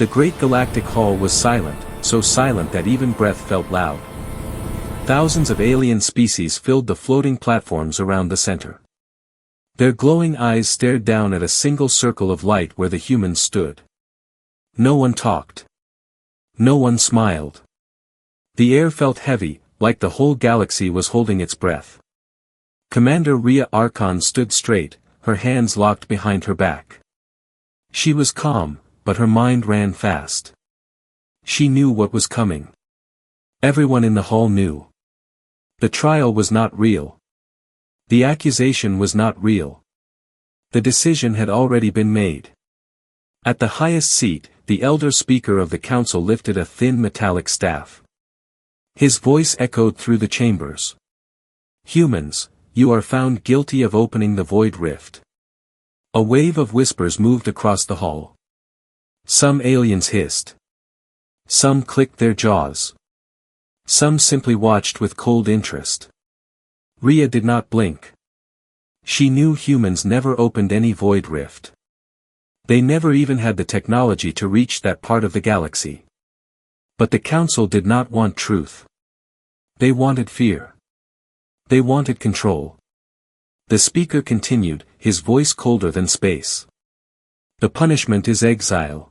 The great galactic hall was silent, so silent that even breath felt loud. Thousands of alien species filled the floating platforms around the center. Their glowing eyes stared down at a single circle of light where the humans stood. No one talked. No one smiled. The air felt heavy, like the whole galaxy was holding its breath. Commander Rhea Archon stood straight, her hands locked behind her back. She was calm, but her mind ran fast. She knew what was coming. Everyone in the hall knew. The trial was not real. The accusation was not real. The decision had already been made. At the highest seat, the elder speaker of the council lifted a thin metallic staff. His voice echoed through the chambers. Humans, you are found guilty of opening the void rift. A wave of whispers moved across the hall. Some aliens hissed. Some clicked their jaws. Some simply watched with cold interest. Rhea did not blink. She knew humans never opened any void rift. They never even had the technology to reach that part of the galaxy. But the council did not want truth. They wanted fear. They wanted control. The speaker continued, his voice colder than space. The punishment is exile.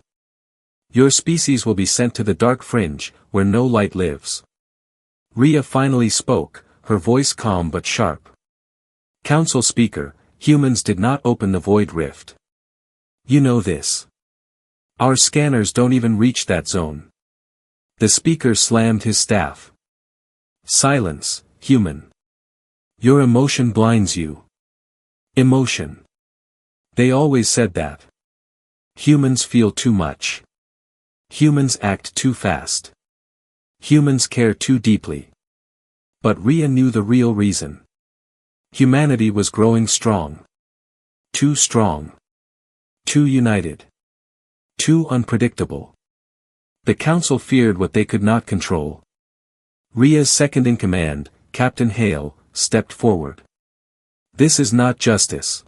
Your species will be sent to the dark fringe, where no light lives. Rhea finally spoke, her voice calm but sharp. Council speaker, humans did not open the void rift. You know this. Our scanners don't even reach that zone. The speaker slammed his staff. Silence, human. Your emotion blinds you. Emotion. They always said that. Humans feel too much. Humans act too fast. Humans care too deeply. But Rhea knew the real reason. Humanity was growing strong. Too strong. Too united. Too unpredictable. The council feared what they could not control. Rhea's second-in-command, Captain Hale, stepped forward. This is not justice.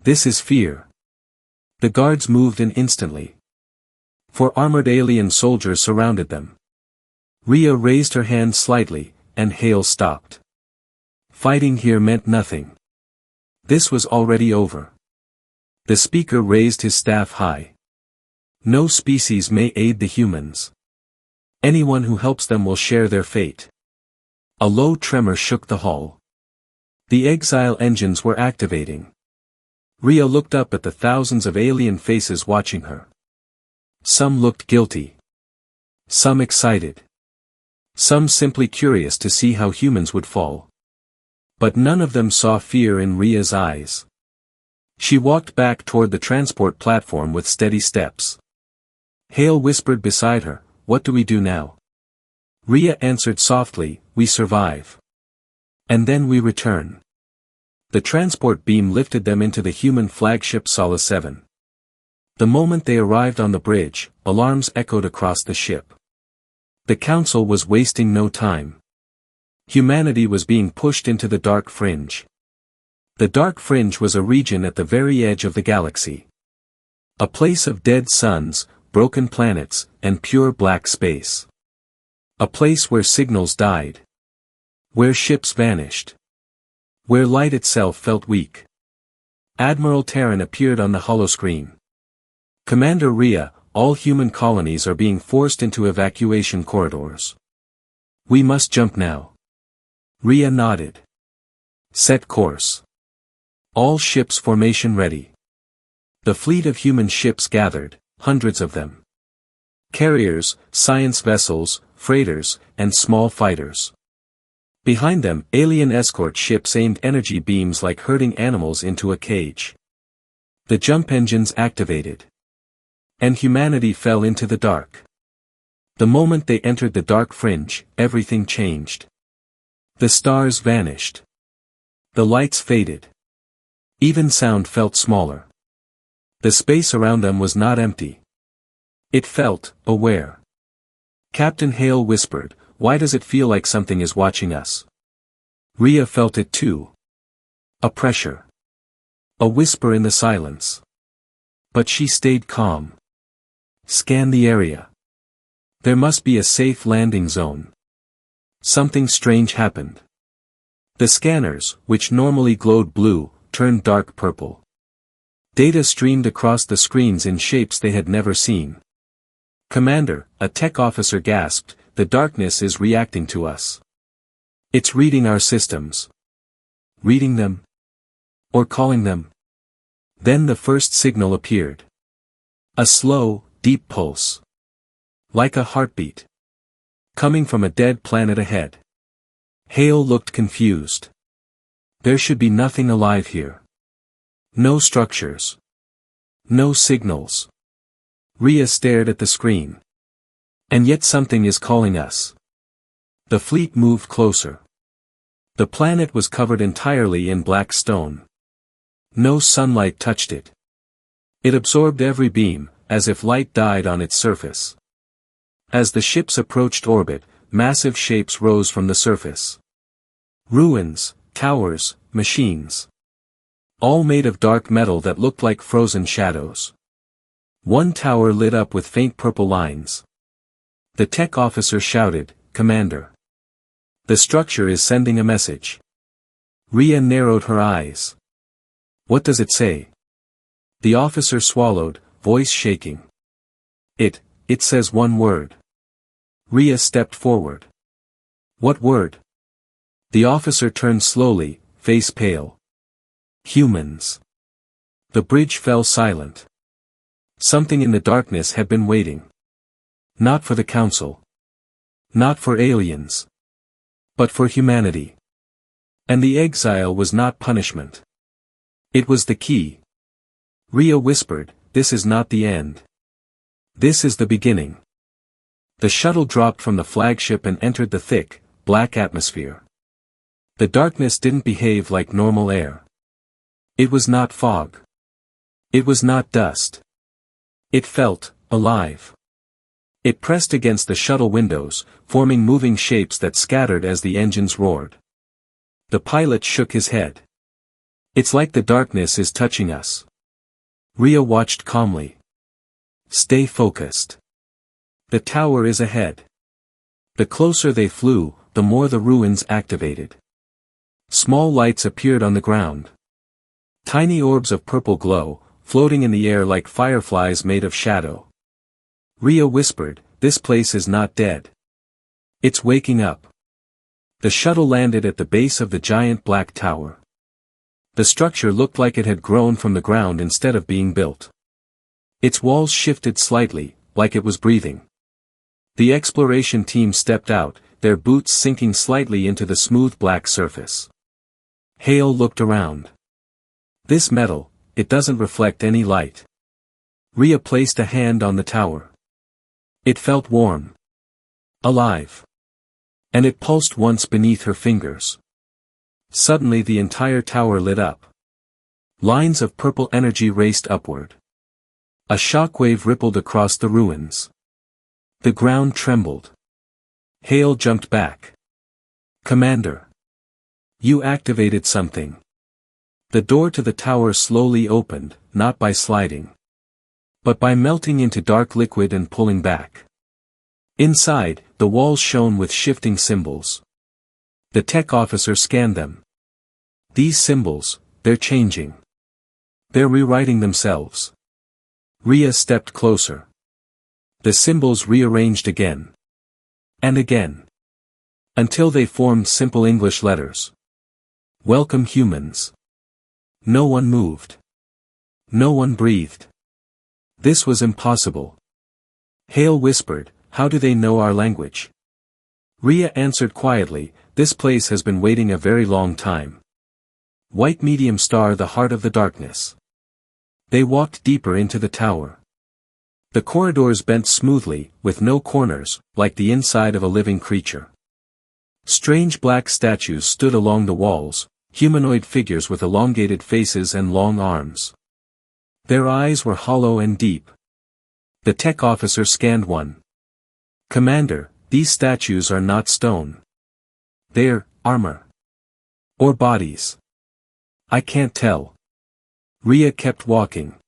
This is fear. The guards moved in instantly. 4 armored alien soldiers surrounded them. Rhea raised her hand slightly, and Hale stopped. Fighting here meant nothing. This was already over. The speaker raised his staff high. No species may aid the humans. Anyone who helps them will share their fate. A low tremor shook the hall. The exile engines were activating. Rhea looked up at the thousands of alien faces watching her. Some looked guilty. Some excited. Some simply curious to see how humans would fall. But none of them saw fear in Rhea's eyes. She walked back toward the transport platform with steady steps. Hale whispered beside her, "What do we do now?" Rhea answered softly, "We survive. And then we return." The transport beam lifted them into the human flagship Sala 7. The moment they arrived on the bridge, alarms echoed across the ship. The council was wasting no time. Humanity was being pushed into the dark fringe. The dark fringe was a region at the very edge of the galaxy. A place of dead suns, broken planets, and pure black space. A place where signals died. Where ships vanished. Where light itself felt weak. Admiral Terran appeared on the holoscreen. "Commander Rhea, all human colonies are being forced into evacuation corridors. We must jump now." Rhea nodded. "Set course. All ships formation ready." The fleet of human ships gathered, hundreds of them. Carriers, science vessels, freighters, and small fighters. Behind them, alien escort ships aimed energy beams like herding animals into a cage. The jump engines activated. And humanity fell into the dark. The moment they entered the dark fringe, everything changed. The stars vanished. The lights faded. Even sound felt smaller. The space around them was not empty. It felt aware. Captain Hale whispered, "Why does it feel like something is watching us?" Rhea felt it too. A pressure. A whisper in the silence. But she stayed calm. Scan the area. There must be a safe landing zone. Something strange happened. The scanners, which normally glowed blue, turned dark purple. Data streamed across the screens in shapes they had never seen. "Commander," a tech officer gasped, "the darkness is reacting to us. It's reading our systems." Reading them? Or calling them? Then the first signal appeared. A slow, deep pulse. Like a heartbeat. Coming from a dead planet ahead. Hale looked confused. There should be nothing alive here. No structures. No signals. Rhea stared at the screen. And yet something is calling us. The fleet moved closer. The planet was covered entirely in black stone. No sunlight touched it. It absorbed every beam, as if light died on its surface. As the ships approached orbit, massive shapes rose from the surface. Ruins, towers, machines. All made of dark metal that looked like frozen shadows. One tower lit up with faint purple lines. The tech officer shouted, "Commander. The structure is sending a message." Rhea narrowed her eyes. "What does it say?" The officer swallowed, voice shaking. It says one word." Rhea stepped forward. "What word?" The officer turned slowly, face pale. "Humans." The bridge fell silent. Something in the darkness had been waiting. Not for the council. Not for aliens. But for humanity. And the exile was not punishment. It was the key. Rhea whispered, "This is not the end. This is the beginning." The shuttle dropped from the flagship and entered the thick, black atmosphere. The darkness didn't behave like normal air. It was not fog. It was not dust. It felt alive. It pressed against the shuttle windows, forming moving shapes that scattered as the engines roared. The pilot shook his head. "It's like the darkness is touching us." Rhea watched calmly. "Stay focused. The tower is ahead." The closer they flew, the more the ruins activated. Small lights appeared on the ground. Tiny orbs of purple glow, floating in the air like fireflies made of shadow. Rhea whispered, "This place is not dead. It's waking up." The shuttle landed at the base of the giant black tower. The structure looked like it had grown from the ground instead of being built. Its walls shifted slightly, like it was breathing. The exploration team stepped out, their boots sinking slightly into the smooth black surface. Hale looked around. "This metal, it doesn't reflect any light." Rhea placed a hand on the tower. It felt warm. Alive. And it pulsed once beneath her fingers. Suddenly the entire tower lit up. Lines of purple energy raced upward. A shockwave rippled across the ruins. The ground trembled. Hale jumped back. "Commander. You activated something." The door to the tower slowly opened, not by sliding. But by melting into dark liquid and pulling back. Inside, the walls shone with shifting symbols. The tech officer scanned them. "These symbols, they're changing. They're rewriting themselves." Rhea stepped closer. The symbols rearranged again. And again. Until they formed simple English letters. "Welcome humans." No one moved. No one breathed. This was impossible. Hale whispered, "How do they know our language?" Rhea answered quietly, "This place has been waiting a very long time." White medium star, the heart of the darkness. They walked deeper into the tower. The corridors bent smoothly, with no corners, like the inside of a living creature. Strange black statues stood along the walls, humanoid figures with elongated faces and long arms. Their eyes were hollow and deep. The tech officer scanned one. "Commander, these statues are not stone. They're armor. Or bodies. I can't tell." Rhea kept walking.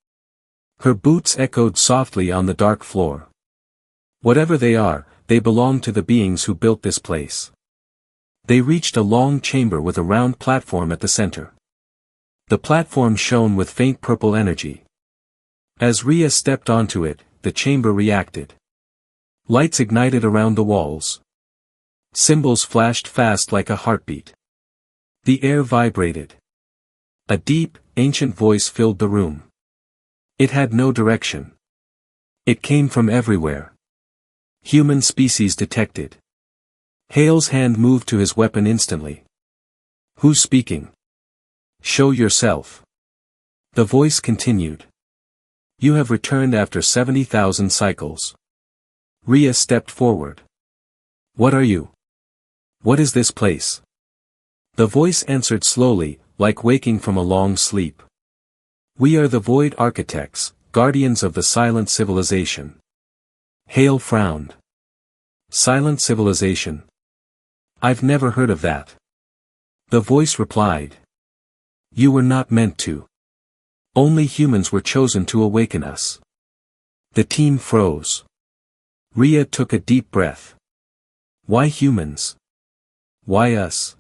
Her boots echoed softly on the dark floor. Whatever they are, they belong to the beings who built this place. They reached a long chamber with a round platform at the center. The platform shone with faint purple energy. As Rhea stepped onto it, the chamber reacted. Lights ignited around the walls. Symbols flashed fast like a heartbeat. The air vibrated. A deep, ancient voice filled the room. It had no direction. It came from everywhere. Human species detected. Hale's hand moved to his weapon instantly. Who's speaking? Show yourself. The voice continued. You have returned after 70,000 cycles. Rhea stepped forward. What are you? What is this place? The voice answered slowly, like waking from a long sleep. We are the Void Architects, guardians of the silent civilization. Hale frowned. Silent civilization? I've never heard of that. The voice replied. You were not meant to. Only humans were chosen to awaken us. The team froze. Rhea took a deep breath. Why humans? Why us?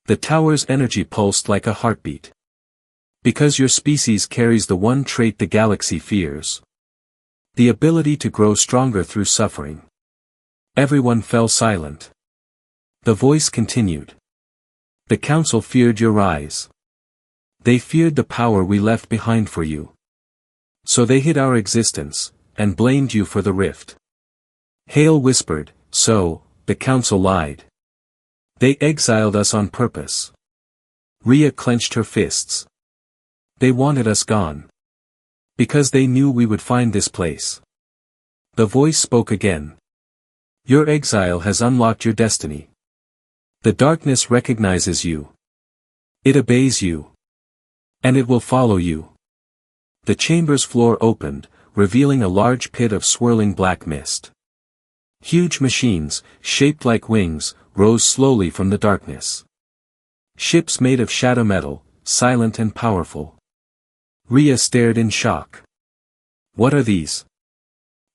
The tower's energy pulsed like a heartbeat. Because your species carries the one trait the galaxy fears. The ability to grow stronger through suffering. Everyone fell silent. The voice continued. The council feared your rise. They feared the power we left behind for you. So they hid our existence, and blamed you for the rift. Hale whispered, so, the council lied. They exiled us on purpose. Rhea clenched her fists. They wanted us gone. Because they knew we would find this place. The voice spoke again. Your exile has unlocked your destiny. The darkness recognizes you. It obeys you. And it will follow you. The chamber's floor opened, revealing a large pit of swirling black mist. Huge machines, shaped like wings, rose slowly from the darkness. Ships made of shadow metal, silent and powerful. Rhea stared in shock. What are these?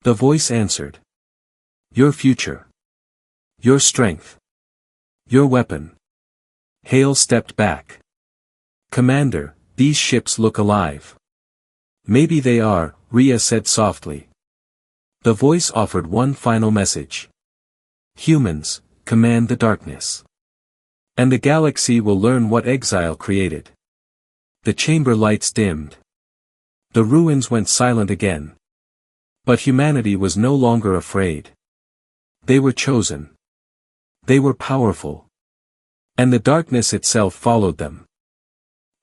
The voice answered. Your future. Your strength. Your weapon. Hale stepped back. Commander, these ships look alive. Maybe they are, Rhea said softly. The voice offered one final message. Humans, command the darkness. And the galaxy will learn what exile created. The chamber lights dimmed. The ruins went silent again. But humanity was no longer afraid. They were chosen. They were powerful. And the darkness itself followed them.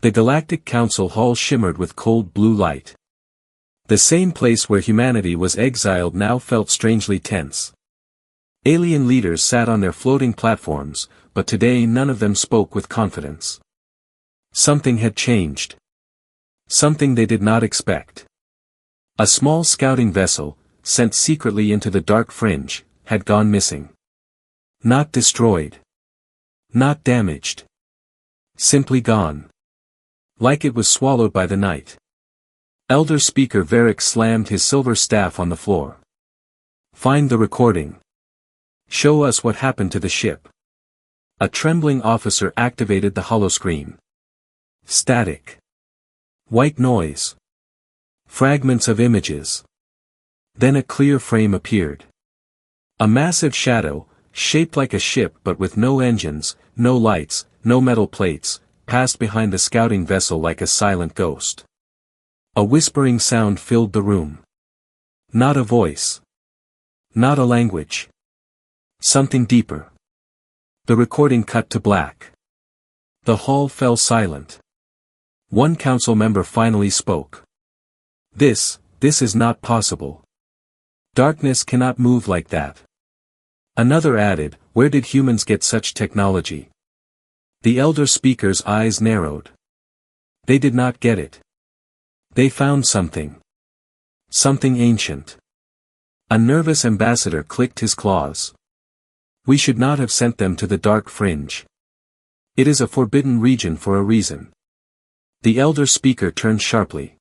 The Galactic Council hall shimmered with cold blue light. The same place where humanity was exiled now felt strangely tense. Alien leaders sat on their floating platforms, but today none of them spoke with confidence. Something had changed. Something they did not expect. A small scouting vessel, sent secretly into the dark fringe, had gone missing. Not destroyed. Not damaged. Simply gone. Like it was swallowed by the night. Elder Speaker Varric slammed his silver staff on the floor. Find the recording. Show us what happened to the ship. A trembling officer activated the holoscreen. Static. White noise. Fragments of images. Then a clear frame appeared. A massive shadow, shaped like a ship but with no engines, no lights, no metal plates, passed behind the scouting vessel like a silent ghost. A whispering sound filled the room. Not a voice. Not a language. Something deeper. The recording cut to black. The hall fell silent. One council member finally spoke. This is not possible. Darkness cannot move like that. Another added, where did humans get such technology? The elder speaker's eyes narrowed. They did not get it. They found something. Something ancient. A nervous ambassador clicked his claws. We should not have sent them to the dark fringe. It is a forbidden region for a reason. The elder speaker turned sharply.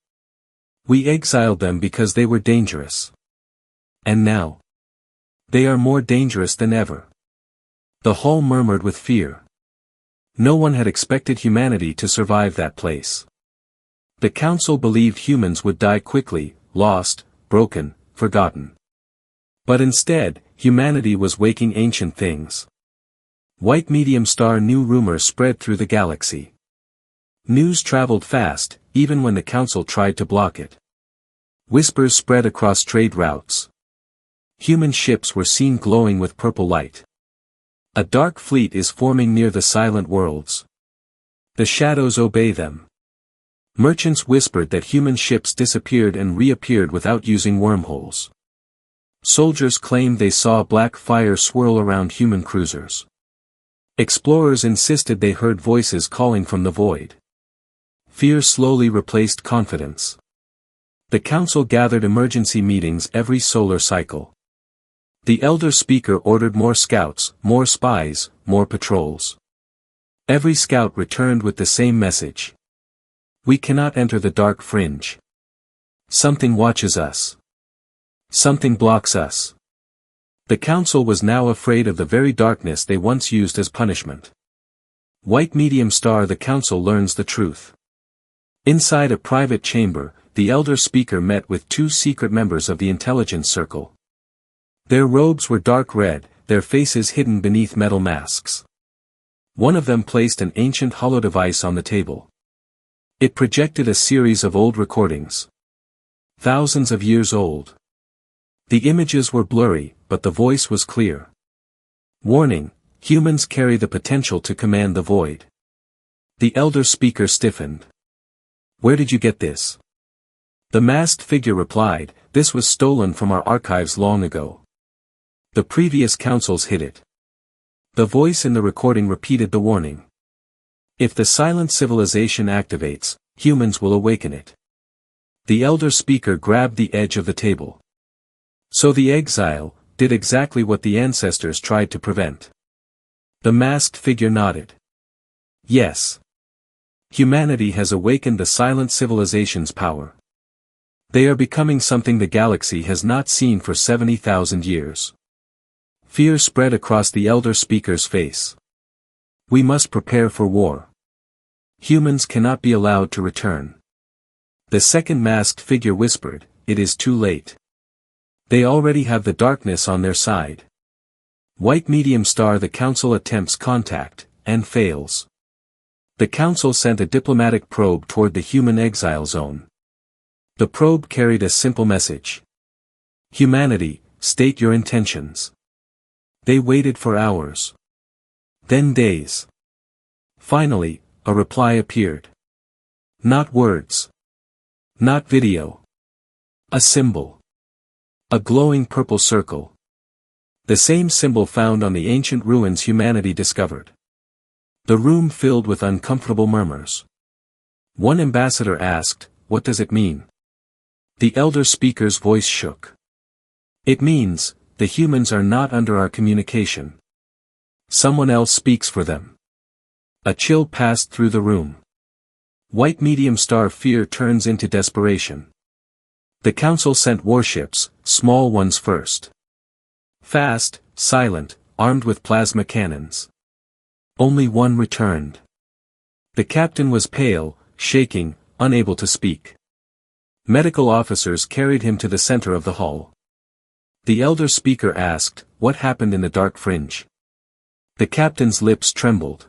We exiled them because they were dangerous. And now? They are more dangerous than ever. The hall murmured with fear. No one had expected humanity to survive that place. The council believed humans would die quickly, lost, broken, forgotten. But instead, humanity was waking ancient things. White medium star new rumors spread through the galaxy. News traveled fast, even when the council tried to block it. Whispers spread across trade routes. Human ships were seen glowing with purple light. A dark fleet is forming near the silent worlds. The shadows obey them. Merchants whispered that human ships disappeared and reappeared without using wormholes. Soldiers claimed they saw black fire swirl around human cruisers. Explorers insisted they heard voices calling from the void. Fear slowly replaced confidence. The council gathered emergency meetings every solar cycle. The elder speaker ordered more scouts, more spies, more patrols. Every scout returned with the same message. We cannot enter the dark fringe. Something watches us. Something blocks us. The council was now afraid of the very darkness they once used as punishment. White medium star the council learns the truth. Inside a private chamber, the elder speaker met with two secret members of the intelligence circle. Their robes were dark red, their faces hidden beneath metal masks. One of them placed an ancient hollow device on the table. It projected a series of old recordings. Thousands of years old. The images were blurry, but the voice was clear. Warning, humans carry the potential to command the void. The elder speaker stiffened. Where did you get this? The masked figure replied, this was stolen from our archives long ago. The previous councils hid it. The voice in the recording repeated the warning. If the silent civilization activates, humans will awaken it. The elder speaker grabbed the edge of the table. So the exile did exactly what the ancestors tried to prevent. The masked figure nodded. Yes. Humanity has awakened the silent civilization's power. They are becoming something the galaxy has not seen for 70,000 years. Fear spread across the elder speaker's face. We must prepare for war. Humans cannot be allowed to return. The second masked figure whispered, it is too late. They already have the darkness on their side. White medium star the council attempts contact, and fails. The council sent a diplomatic probe toward the human exile zone. The probe carried a simple message. Humanity, state your intentions. They waited for hours. Then days. Finally, a reply appeared. Not words. Not video. A symbol. A glowing purple circle. The same symbol found on the ancient ruins humanity discovered. The room filled with uncomfortable murmurs. One ambassador asked, what does it mean? The elder speaker's voice shook. It means, the humans are not under our communication. Someone else speaks for them. A chill passed through the room. White medium star fear turns into desperation. The council sent warships, small ones first. Fast, silent, armed with plasma cannons. Only one returned. The captain was pale, shaking, unable to speak. Medical officers carried him to the center of the hall. The elder speaker asked, what happened in the dark fringe? The captain's lips trembled.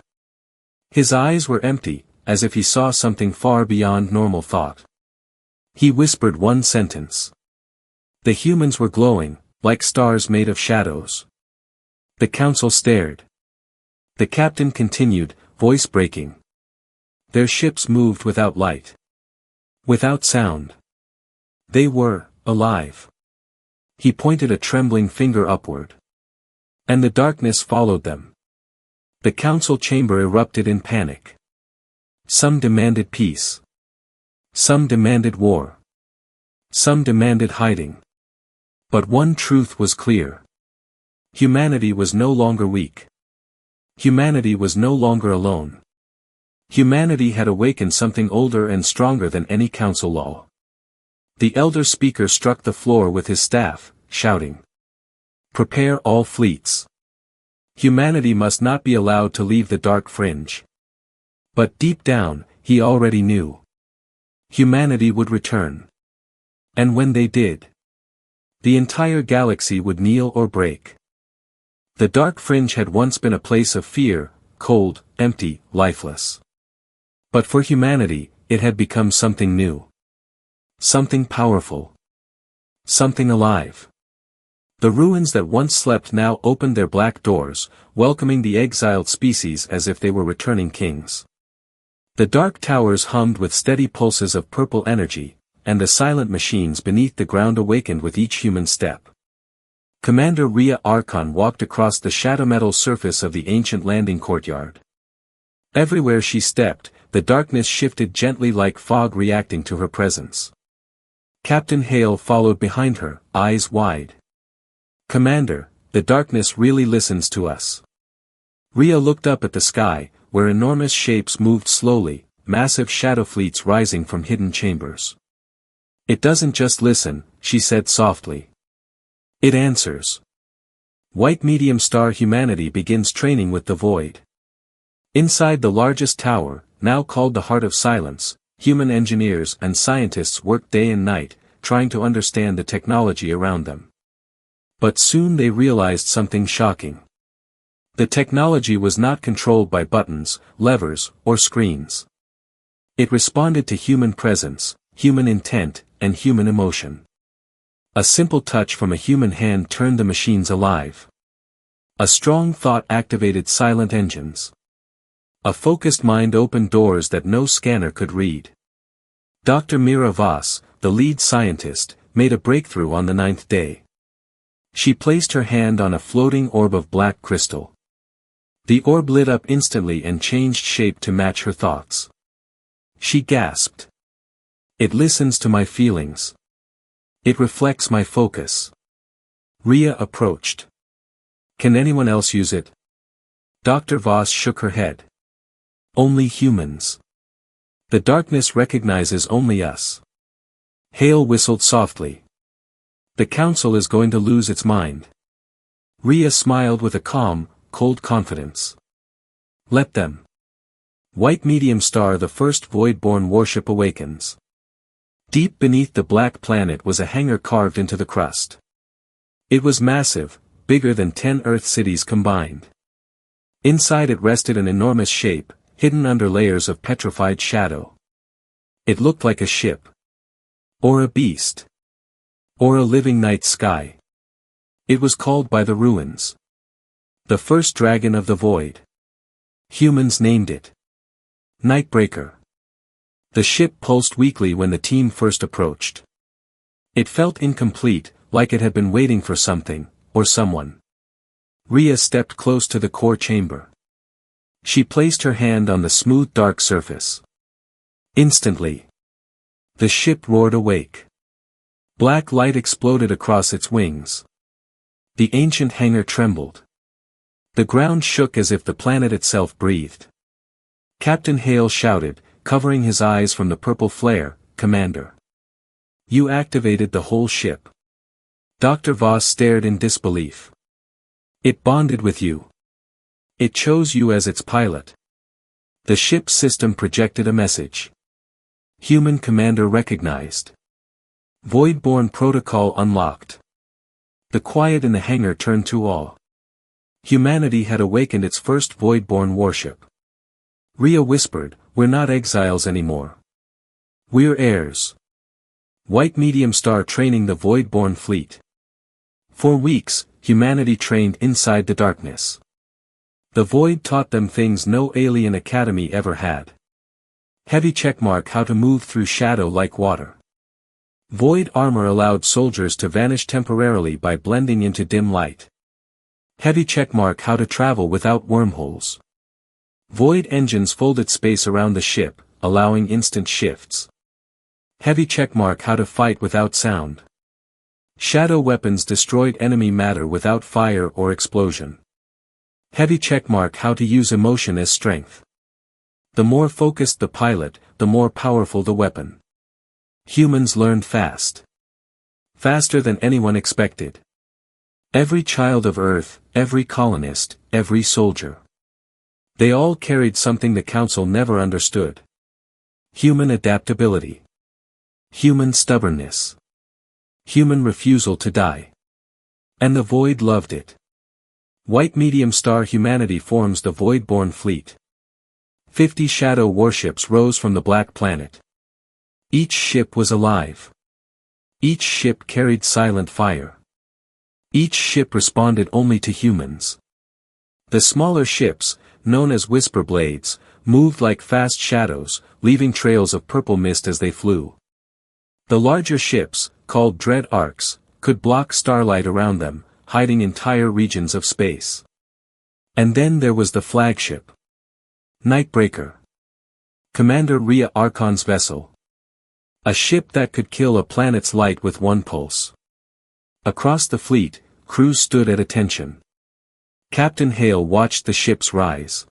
His eyes were empty, as if he saw something far beyond normal thought. He whispered one sentence. The humans were glowing, like stars made of shadows. The council stared. The captain continued, voice breaking. Their ships moved without light. Without sound. They were alive. He pointed a trembling finger upward. And the darkness followed them. The council chamber erupted in panic. Some demanded peace. Some demanded war. Some demanded hiding. But one truth was clear. Humanity was no longer weak. Humanity was no longer alone. Humanity had awakened something older and stronger than any council law. The elder speaker struck the floor with his staff, shouting. Prepare all fleets. Humanity must not be allowed to leave the dark fringe. But deep down, he already knew. Humanity would return. And when they did, the entire galaxy would kneel or break. The dark fringe had once been a place of fear, cold, empty, lifeless. But for humanity, it had become something new. Something powerful. Something alive. The ruins that once slept now opened their black doors, welcoming the exiled species as if they were returning kings. The dark towers hummed with steady pulses of purple energy, and the silent machines beneath the ground awakened with each human step. Commander Rhea Archon walked across the shadow-metal surface of the ancient landing courtyard. Everywhere she stepped, the darkness shifted gently like fog reacting to her presence. Captain Hale followed behind her, eyes wide. Commander, the darkness really listens to us. Rhea looked up at the sky, where enormous shapes moved slowly, massive shadow fleets rising from hidden chambers. It doesn't just listen, she said softly. It answers. White medium star humanity begins training with the void. Inside the largest tower, now called the Heart of Silence, human engineers and scientists worked day and night, trying to understand the technology around them. But soon they realized something shocking. The technology was not controlled by buttons, levers, or screens. It responded to human presence, human intent, and human emotion. A simple touch from a human hand turned the machines alive. A strong thought activated silent engines. A focused mind opened doors that no scanner could read. Dr. Mira Voss, the lead scientist, made a breakthrough on the 9th day. She placed her hand on a floating orb of black crystal. The orb lit up instantly and changed shape to match her thoughts. She gasped. It listens to my feelings. It reflects my focus. Rhea approached. Can anyone else use it? Dr. Voss shook her head. Only humans. The darkness recognizes only us. Hale whistled softly. The council is going to lose its mind. Rhea smiled with a calm, cold confidence. Let them. White medium star, the first void-born warship awakens. Deep beneath the black planet was a hangar carved into the crust. It was massive, bigger than 10 Earth cities combined. Inside it rested an enormous shape, hidden under layers of petrified shadow. It looked like a ship. Or a beast. Or a living night sky. It was called by the ruins. The first dragon of the void. Humans named it Nightbreaker. The ship pulsed weakly when the team first approached. It felt incomplete, like it had been waiting for something, or someone. Rhea stepped close to the core chamber. She placed her hand on the smooth dark surface. Instantly, the ship roared awake. Black light exploded across its wings. The ancient hangar trembled. The ground shook as if the planet itself breathed. Captain Hale shouted, covering his eyes from the purple flare, Commander. You activated the whole ship. Dr. Voss stared in disbelief. It bonded with you. It chose you as its pilot. The ship's system projected a message. Human commander recognized. Void-born protocol unlocked. The quiet in the hangar turned to awe. Humanity had awakened its first void-born warship. Rhea whispered, we're not exiles anymore. We're heirs. White medium star training the void-born fleet. For weeks, humanity trained inside the darkness. The void taught them things no alien academy ever had. Heavy checkmark how to move through shadow like water. Void armor allowed soldiers to vanish temporarily by blending into dim light. Heavy checkmark how to travel without wormholes. Void engines folded space around the ship, allowing instant shifts. Heavy checkmark how to fight without sound. Shadow weapons destroyed enemy matter without fire or explosion. Heavy checkmark how to use emotion as strength. The more focused the pilot, the more powerful the weapon. Humans learned fast. Faster than anyone expected. Every child of Earth, every colonist, every soldier. They all carried something the Council never understood. Human adaptability. Human stubbornness. Human refusal to die. And the Void loved it. White medium star humanity forms the Void-born fleet. 50 shadow warships rose from the black planet. Each ship was alive. Each ship carried silent fire. Each ship responded only to humans. The smaller ships, known as whisper blades, moved like fast shadows, leaving trails of purple mist as they flew. The larger ships, called dread arcs, could block starlight around them, hiding entire regions of space. And then there was the flagship. Nightbreaker. Commander Rhea Archon's vessel. A ship that could kill a planet's light with one pulse. Across the fleet, crews stood at attention. Captain Hale watched the ships rise.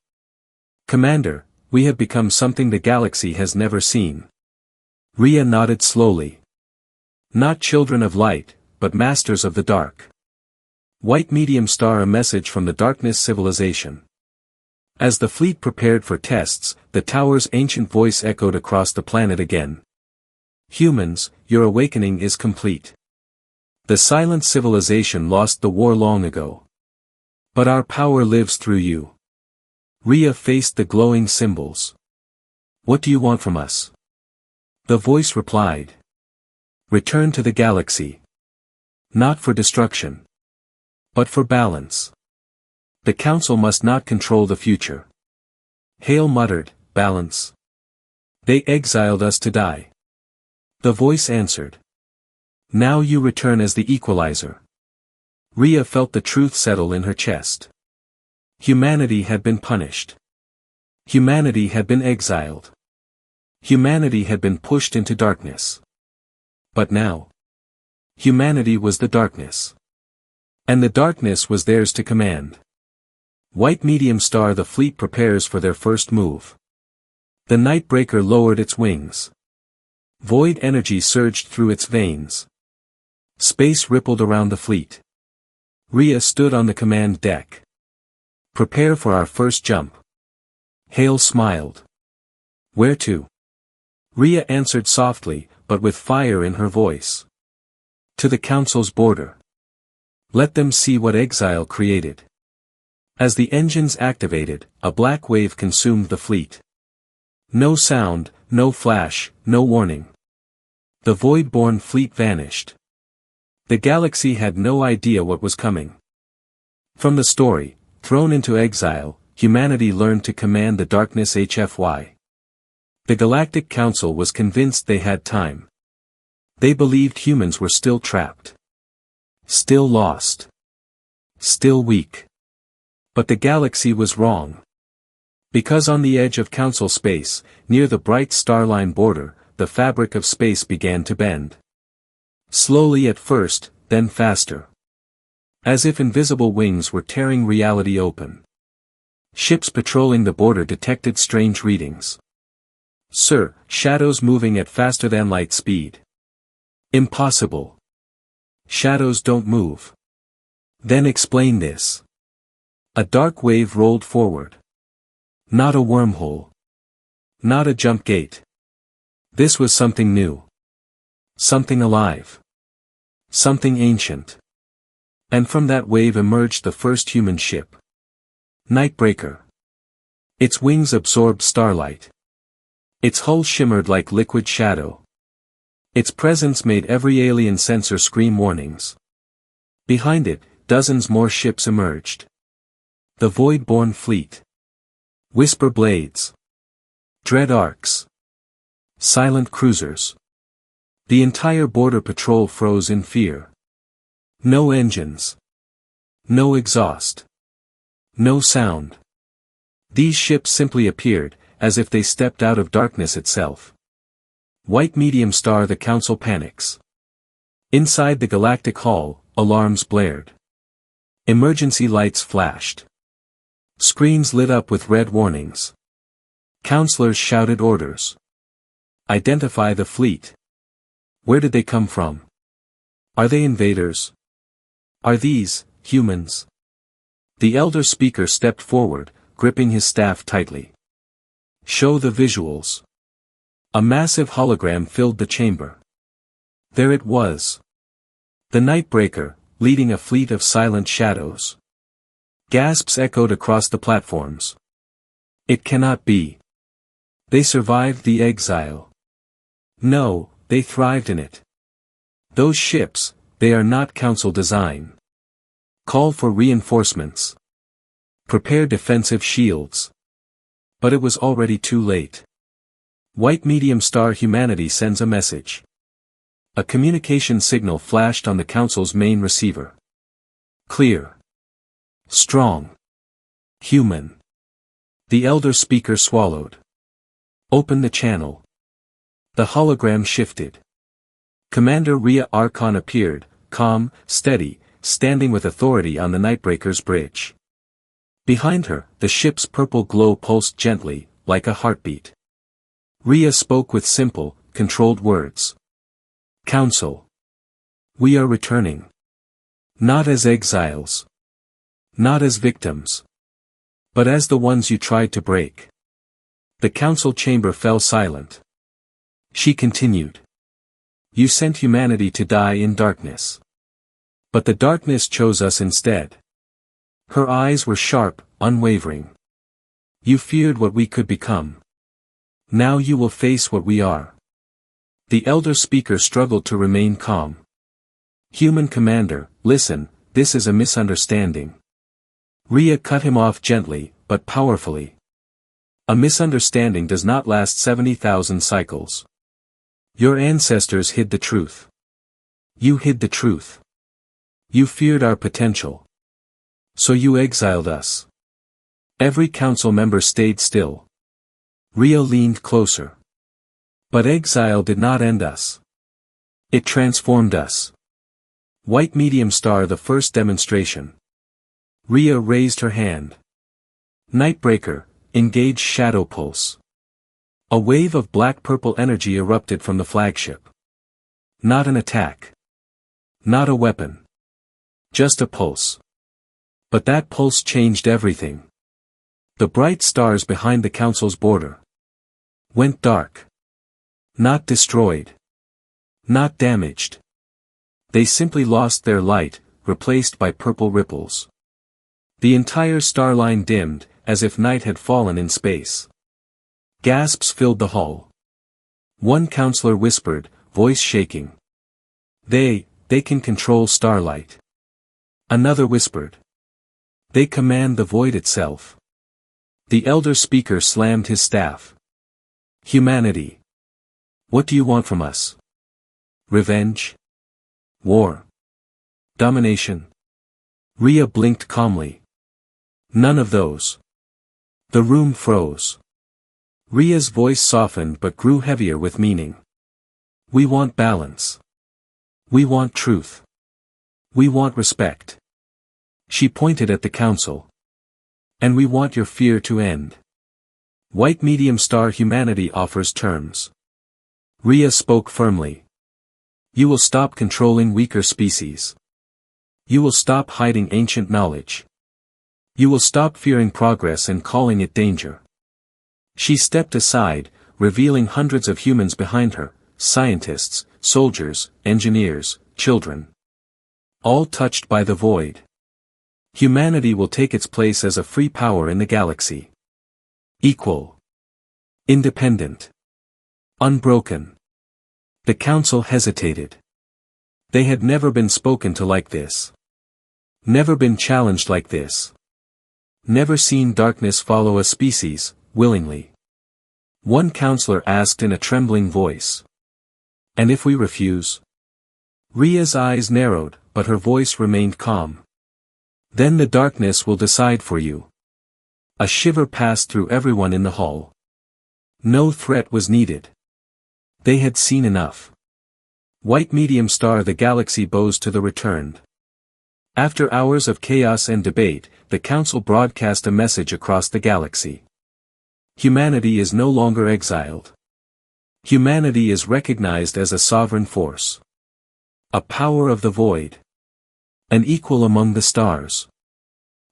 Commander, we have become something the galaxy has never seen. Rhea nodded slowly. Not children of light, but masters of the dark. White medium star, a message from the darkness civilization. As the fleet prepared for tests, the tower's ancient voice echoed across the planet again. Humans, your awakening is complete. The silent civilization lost the war long ago. But our power lives through you. Rhea faced the glowing symbols. What do you want from us? The voice replied. Return to the galaxy. Not for destruction. But for balance. The Council must not control the future. Hale muttered, balance. They exiled us to die. The voice answered. Now you return as the equalizer. Rhea felt the truth settle in her chest. Humanity had been punished. Humanity had been exiled. Humanity had been pushed into darkness. But now, humanity was the darkness. And the darkness was theirs to command. White medium star, the fleet prepares for their first move. The Nightbreaker lowered its wings. Void energy surged through its veins. Space rippled around the fleet. Rhea stood on the command deck. Prepare for our first jump. Hale smiled. Where to? Rhea answered softly, but with fire in her voice. To the Council's border. Let them see what exile created. As the engines activated, a black wave consumed the fleet. No sound, no flash, no warning. The Void-born fleet vanished. The galaxy had no idea what was coming. From the story, thrown into exile, humanity learned to command the darkness. HFY. The Galactic Council was convinced they had time. They believed humans were still trapped. Still lost. Still weak. But the galaxy was wrong. Because on the edge of Council space, near the bright starline border, the fabric of space began to bend. Slowly at first, then faster. As if invisible wings were tearing reality open. Ships patrolling the border detected strange readings. Sir, shadows moving at faster than light speed. Impossible. Shadows don't move. Then explain this. A dark wave rolled forward. Not a wormhole. Not a jump gate. This was something new. Something alive. Something ancient. And from that wave emerged the first human ship. Nightbreaker. Its wings absorbed starlight. Its hull shimmered like liquid shadow. Its presence made every alien sensor scream warnings. Behind it, dozens more ships emerged. The Void-born fleet. Whisper blades. Dread arcs. Silent cruisers. The entire border patrol froze in fear. No engines. No exhaust. No sound. These ships simply appeared, as if they stepped out of darkness itself. White medium star, the Council panics. Inside the Galactic Hall, alarms blared. Emergency lights flashed. Screens lit up with red warnings. Counselors shouted orders. Identify the fleet. Where did they come from? Are they invaders? Are these humans? The elder speaker stepped forward, gripping his staff tightly. Show the visuals. A massive hologram filled the chamber. There it was. The Nightbreaker, leading a fleet of silent shadows. Gasps echoed across the platforms. It cannot be. They survived the exile. No, they thrived in it. Those ships, they are not Council design. Call for reinforcements. Prepare defensive shields. But it was already too late. White medium star humanity sends a message. A communication signal flashed on the Council's main receiver. Clear. Strong. Human. The elder speaker swallowed. Open the channel. The hologram shifted. Commander Rhea Archon appeared, calm, steady, standing with authority on the Nightbreaker's bridge. Behind her, the ship's purple glow pulsed gently, like a heartbeat. Rhea spoke with simple, controlled words. Council. We are returning. Not as exiles. Not as victims. But as the ones you tried to break. The Council chamber fell silent. She continued. You sent humanity to die in darkness. But the darkness chose us instead. Her eyes were sharp, unwavering. You feared what we could become. Now you will face what we are. The elder speaker struggled to remain calm. Human commander, listen, this is a misunderstanding. Rhea cut him off gently, but powerfully. A misunderstanding does not last 70,000 cycles. Your ancestors hid the truth. You hid the truth. You feared our potential. So you exiled us. Every council member stayed still. Rhea leaned closer. But exile did not end us. It transformed us. White medium star, the first demonstration. Rhea raised her hand. Nightbreaker, engage shadow pulse. A wave of black-purple energy erupted from the flagship. Not an attack. Not a weapon. Just a pulse. But that pulse changed everything. The bright stars behind the Council's border went dark. Not destroyed. Not damaged. They simply lost their light, replaced by purple ripples. The entire star line dimmed, as if night had fallen in space. Gasps filled the hall. One counselor whispered, voice shaking. They can control starlight. Another whispered. They command the void itself. The elder speaker slammed his staff. Humanity. What do you want from us? Revenge? War? Domination? Rhea blinked calmly. None of those. The room froze. Rhea's voice softened but grew heavier with meaning. We want balance. We want truth. We want respect. She pointed at the Council. And we want your fear to end. White medium star humanity offers terms. Rhea spoke firmly. You will stop controlling weaker species. You will stop hiding ancient knowledge. You will stop fearing progress and calling it danger. She stepped aside, revealing hundreds of humans behind her, scientists, soldiers, engineers, children. All touched by the void. Humanity will take its place as a free power in the galaxy. Equal. Independent. Unbroken. The Council hesitated. They had never been spoken to like this. Never been challenged like this. Never seen darkness follow a species, willingly. One counselor asked in a trembling voice. And if we refuse? Rhea's eyes narrowed, but her voice remained calm. Then the darkness will decide for you. A shiver passed through everyone in the hall. No threat was needed. They had seen enough. White medium star, the galaxy bows to the returned. After hours of chaos and debate, the Council broadcast a message across the galaxy. Humanity is no longer exiled. Humanity is recognized as a sovereign force. A power of the void. An equal among the stars.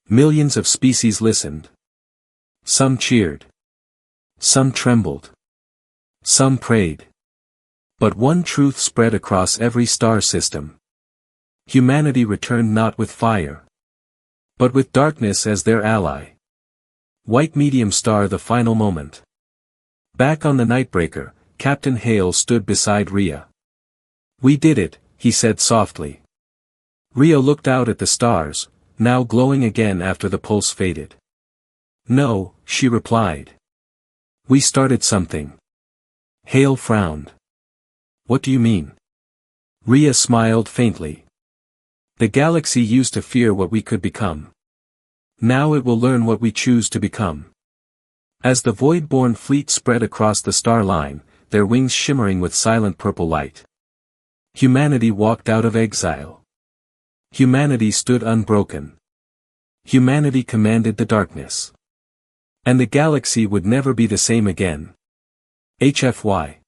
Millions of species listened. Some cheered. Some trembled. Some prayed. But one truth spread across every star system. Humanity returned not with fire, but with darkness as their ally. White medium star, the final moment. Back on the Nightbreaker, Captain Hale stood beside Rhea. "We did it," he said softly. Rhea looked out at the stars, now glowing again after the pulse faded. "No," she replied. "We started something." Hale frowned. "What do you mean?" Rhea smiled faintly. "The galaxy used to fear what we could become. Now it will learn what we choose to become." As the void-born fleet spread across the star line, their wings shimmering with silent purple light. Humanity walked out of exile. Humanity stood unbroken. Humanity commanded the darkness. And the galaxy would never be the same again. HFY.